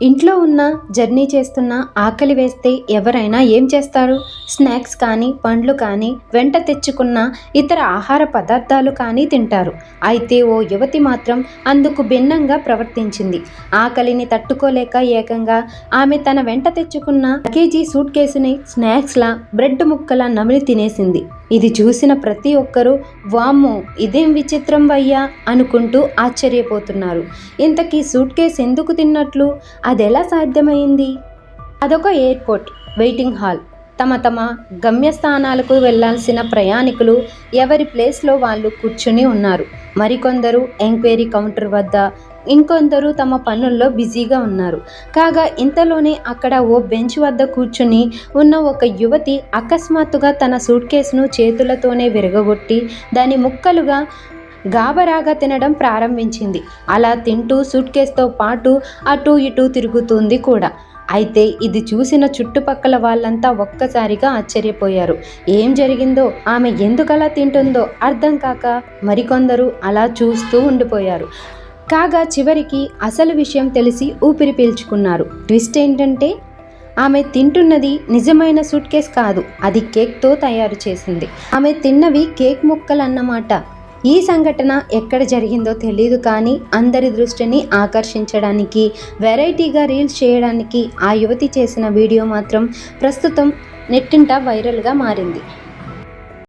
ఇంట్లో ఉన్న జర్నీ చేస్తున్న ఆకలి వేస్తే ఎవరైనా ఏం చేస్తారు? స్నాక్స్ కానీ, పండ్లు కానీ, వెంట తెచ్చుకున్న ఇతర ఆహార పదార్థాలు కానీ తింటారు. అయితే ఓ యువతి మాత్రం అందుకు భిన్నంగా ప్రవర్తించింది. ఆకలిని తట్టుకోలేక ఏకంగా ఆమె తన వెంట తెచ్చుకున్న కేజీ సూట్ కేసుని స్నాక్స్లా, బ్రెడ్ ముక్కలా నమిలి తినేసింది. ఇది చూసిన ప్రతి ఒక్కరూ వామ్మో ఇదేం విచిత్రం వయ్యా అనుకుంటూ ఆశ్చర్యపోతున్నారు. ఇంతకీ సూట్ కేసు ఎందుకు తిన్నట్లు? అదెలా సాధ్యమైంది? అదొక ఎయిర్పోర్ట్ వెయిటింగ్ హాల్. తమ గమ్యస్థానాలకు వెళ్లాల్సిన ప్రయాణికులు ఎవరి ప్లేస్లో వాళ్ళు కూర్చుని ఉన్నారు. మరికొందరు ఎంక్వైరీ కౌంటర్ వద్ద, ఇంకొందరు తమ పనుల్లో బిజీగా ఉన్నారు. కాగా ఇంతలోనే అక్కడ ఓ బెంచ్ వద్ద కూర్చుని ఉన్న ఒక యువతి అకస్మాత్తుగా తన సూట్ కేసును చేతులతోనే విరగగొట్టి దాని ముక్కలుగా గాబరాగా తినడం ప్రారంభించింది. అలా తింటూ సూట్ కేసుతో పాటు అటూ ఇటూ తిరుగుతుంది కూడా. అయితే ఇది చూసిన చుట్టుపక్కల వాళ్ళంతా ఒక్కసారిగా ఆశ్చర్యపోయారు. ఏం జరిగిందో, ఆమె ఎందుకలా తింటుందో అర్థం కాక మరికొందరు అలా చూస్తూ ఉండిపోయారు. కాగా చివరికి అసలు విషయం తెలిసి ఊపిరి పీల్చుకున్నారు. ట్విస్ట్ ఏంటంటే ఆమె తింటున్నది నిజమైన సూట్ కేస్ కాదు, అది కేక్తో తయారు చేసింది. ఆమె తిన్నవి కేక్ ముక్కలన్నమాట. ఈ సంఘటన ఎక్కడ జరిగిందో తెలియదు కానీ అందరి దృష్టిని ఆకర్షించడానికి, వెరైటీగా రీల్స్ చేయడానికి ఆ యువతి చేసిన వీడియో మాత్రం ప్రస్తుతం నెట్టింట వైరల్గా మారింది.